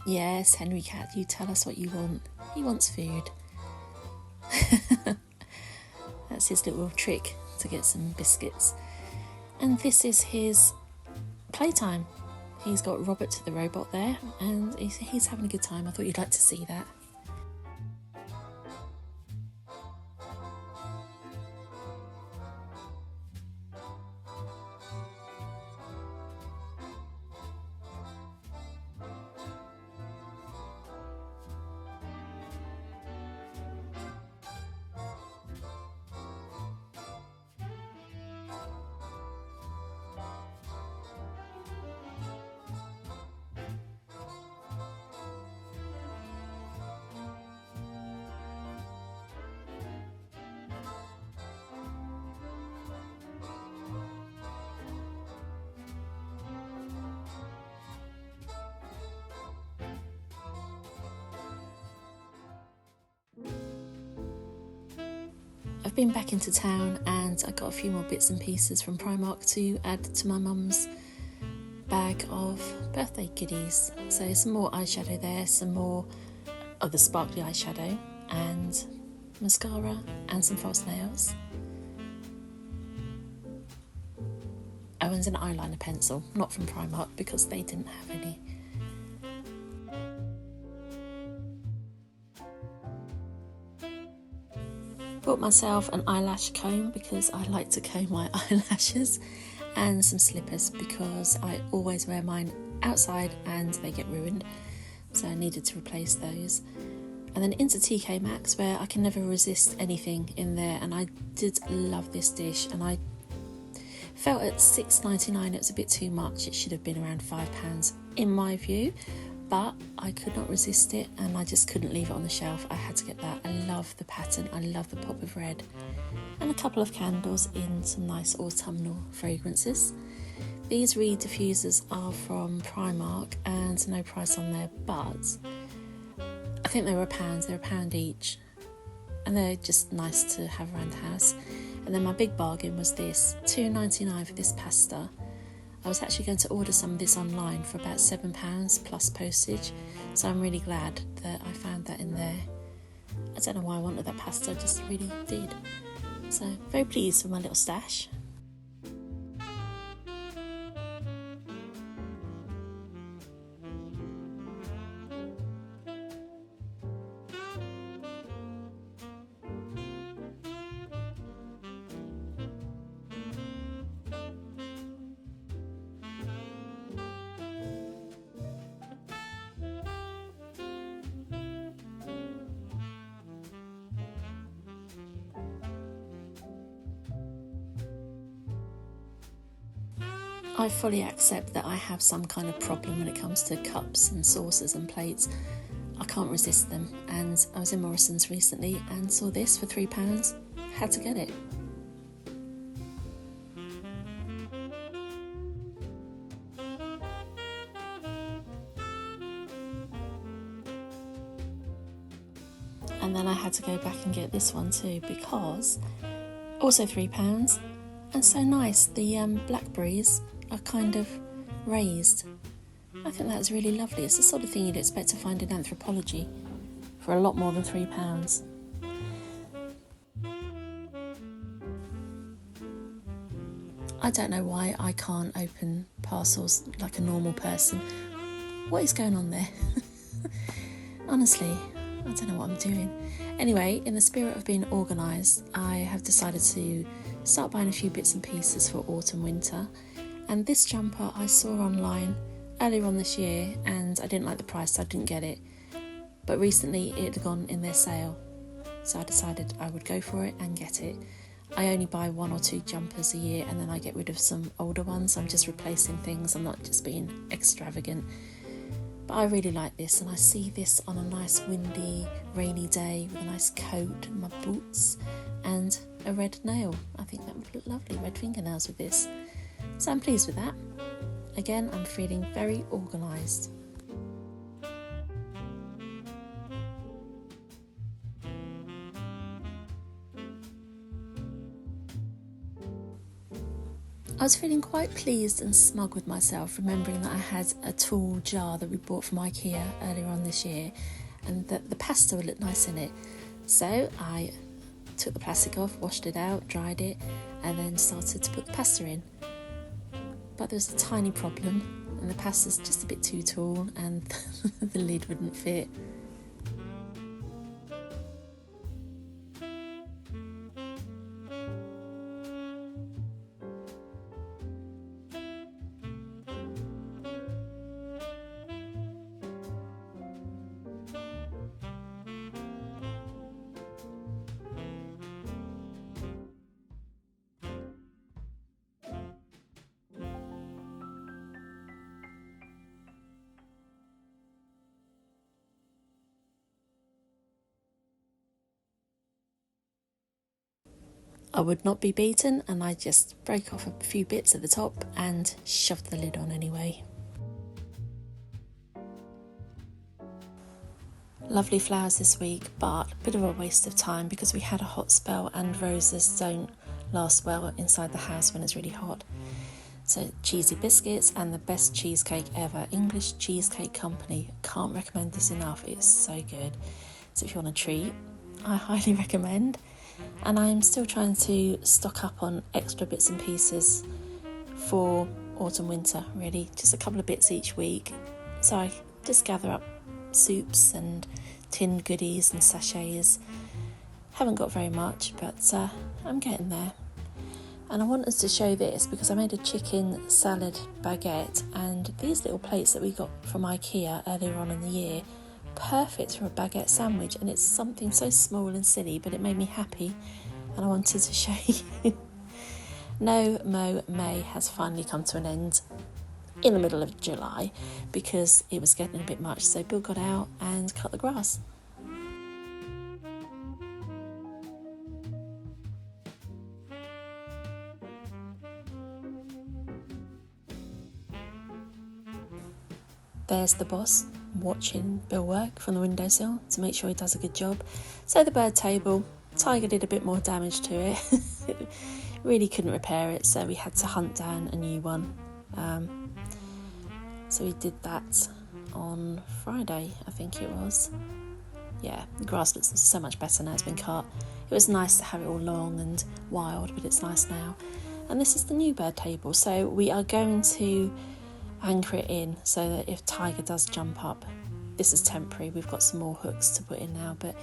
Yes, Henry Cat, you tell us what you want. He wants food. That's his little trick to get some biscuits. And this is his playtime. He's got Robert the robot there, and he's having a good time. I thought you'd like to see that. I've been back into town and I got a few more bits and pieces from Primark to add to my mum's bag of birthday goodies. So some more eyeshadow there, some more of the sparkly eyeshadow, and mascara and some false nails. Oh, and an eyeliner pencil, not from Primark because they didn't have any. Bought myself an eyelash comb because I like to comb my eyelashes, and some slippers because I always wear mine outside and they get ruined, so I needed to replace those. And then into TK Maxx, where I can never resist anything in there, and I did love this dish, and I felt at $6.99 it was a bit too much. It should have been around £5 in my view, but I could not resist it and I just couldn't leave it on the shelf. I had to get that. I love the pattern, I love the pop of red, and a couple of candles in some nice autumnal fragrances. These reed diffusers are from Primark and no price on there, but I think they were £1. They're £1 each, and they're just nice to have around the house. And then my big bargain was this, £2.99 for this pasta. I was actually going to order some of this online for about £7 plus postage, so I'm really glad that I found that in there. I don't know why I wanted that pasta, I just really did. So very pleased with my little stash. I fully accept that I have some kind of problem when it comes to cups and saucers and plates. I can't resist them, and I was in Morrison's recently and saw this for £3. Had to get it. And then I had to go back and get this one too because also £3 and so nice. The blackberries are kind of raised. I think that's really lovely. It's the sort of thing you'd expect to find in Anthropology for a lot more than £3. I don't know why I can't open parcels like a normal person. What is going on there? Honestly, I don't know what I'm doing. Anyway, in the spirit of being organised, I have decided to start buying a few bits and pieces for autumn winter. And this jumper I saw online earlier on this year and I didn't like the price, so I didn't get it. But recently it had gone in their sale, so I decided I would go for it and get it. I only buy 1 or 2 jumpers a year and then I get rid of some older ones. I'm just replacing things, I'm not just being extravagant. But I really like this, and I see this on a nice windy, rainy day with a nice coat and my boots and a red nail. I think that would look lovely, red fingernails with this. So I'm pleased with that. Again, I'm feeling very organised. I was feeling quite pleased and smug with myself, remembering that I had a tall jar that we bought from IKEA earlier on this year, and that the pasta would look nice in it. So I took the plastic off, washed it out, dried it, and then started to put the pasta in. But there was a tiny problem, and the pasta's just a bit too tall and the lid wouldn't fit. I would not be beaten, and I just broke off a few bits at the top and shoved the lid on anyway. Lovely flowers this week, but a bit of a waste of time because we had a hot spell and roses don't last well inside the house when it's really hot. So cheesy biscuits and the best cheesecake ever, English Cheesecake Company. Can't recommend this enough, it's so good. So if you want a treat, I highly recommend. And I'm still trying to stock up on extra bits and pieces for autumn winter, really, just a couple of bits each week. So I just gather up soups and tinned goodies and sachets. Haven't got very much, but I'm getting there. And I wanted to show this because I made a chicken salad baguette, and these little plates that we got from IKEA earlier on in the year, perfect for a baguette sandwich, and it's something so small and silly, but it made me happy and I wanted to show you. No Mow May has finally come to an end in the middle of July because it was getting a bit much, so Bill got out and cut the grass. There's the boss watching Bill work from the windowsill to make sure he does a good job. So the bird table, Tiger did a bit more damage to it. Really couldn't repair it, so we had to hunt down a new one. So we did that on Friday, I think it was. Yeah, the grass looks so much better now it's been cut. It was nice to have it all long and wild, but it's nice now. And this is the new bird table, so we are going to anchor it in so that if Tiger does jump up, this is temporary, we've got some more hooks to put in now, but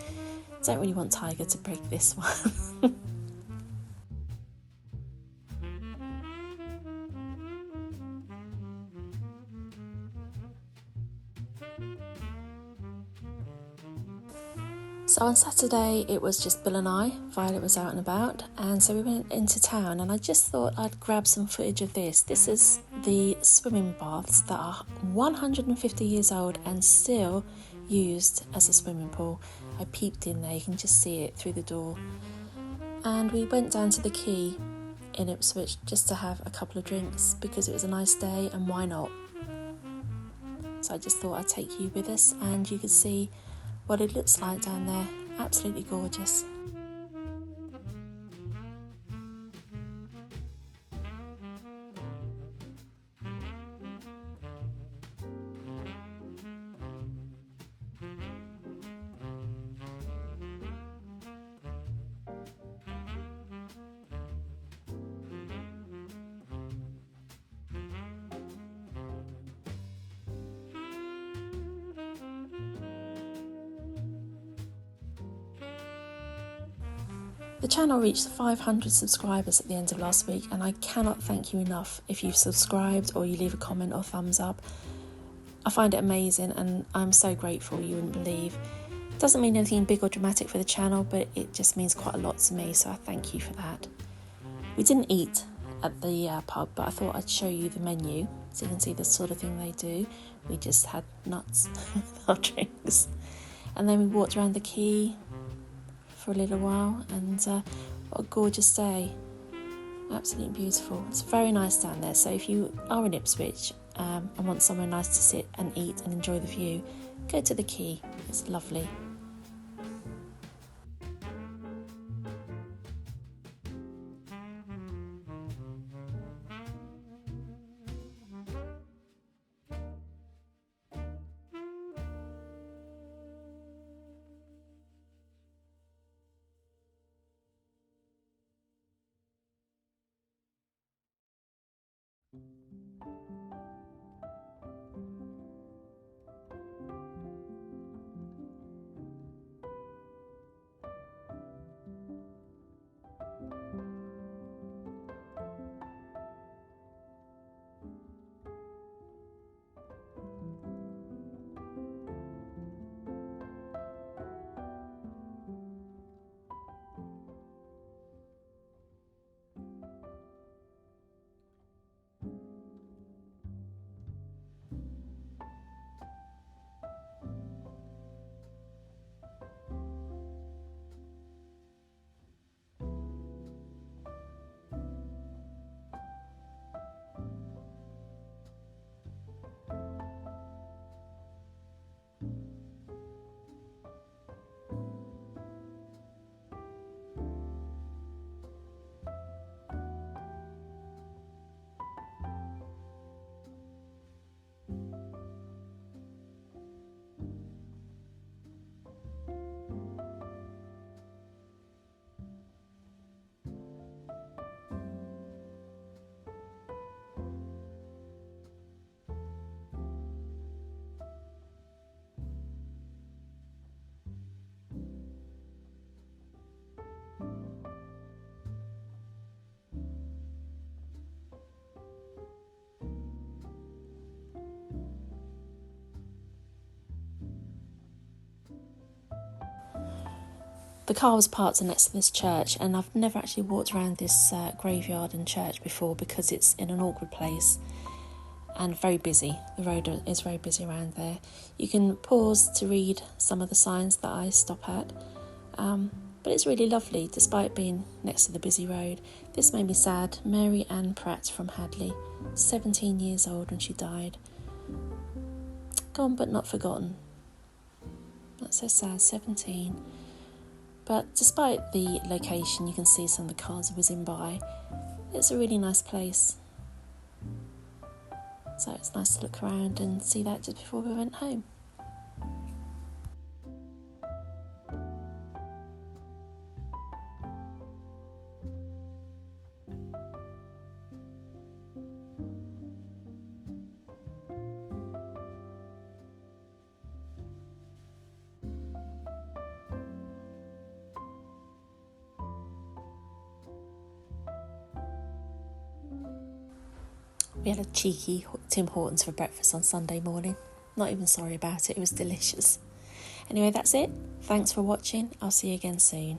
don't really want Tiger to break this one. So on Saturday it was just Bill and I. Violet was out and about, and so we went into town, and I just thought I'd grab some footage of this. This is the swimming baths that are 150 years old and still used as a swimming pool. I peeped in there, you can just see it through the door. And we went down to the quay in Ipswich just to have a couple of drinks because it was a nice day, and why not? So I just thought I'd take you with us and you could see what it looks like down there. Absolutely gorgeous. The channel reached 500 subscribers at the end of last week, and I cannot thank you enough if you've subscribed or you leave a comment or thumbs up. I find it amazing and I'm so grateful, you wouldn't believe. It doesn't mean anything big or dramatic for the channel, but it just means quite a lot to me, so I thank you for that. We didn't eat at the pub, but I thought I'd show you the menu so you can see the sort of thing they do. We just had nuts with our drinks. And then we walked around the quay for a little while, and what a gorgeous day. Absolutely beautiful. It's very nice down there, so if you are in Ipswich and want somewhere nice to sit and eat and enjoy the view, go to the quay. It's lovely. the car was parked next to this church, and I've never actually walked around this graveyard and church before because it's in an awkward place and very busy. The road is very busy around there. You can pause to read some of the signs that I stop at, but it's really lovely despite being next to the busy road. This made me sad. Mary Ann Pratt from Hadley, 17 years old when she died. Gone but not forgotten. That's so sad, 17. But despite the location, you can see some of the cars whizzing by. It's a really nice place. So it's nice to look around and see that just before we went home. We had a cheeky Tim Hortons for breakfast on Sunday morning. Not even sorry about it, it was delicious. Anyway, that's it. Thanks for watching. I'll see you again soon.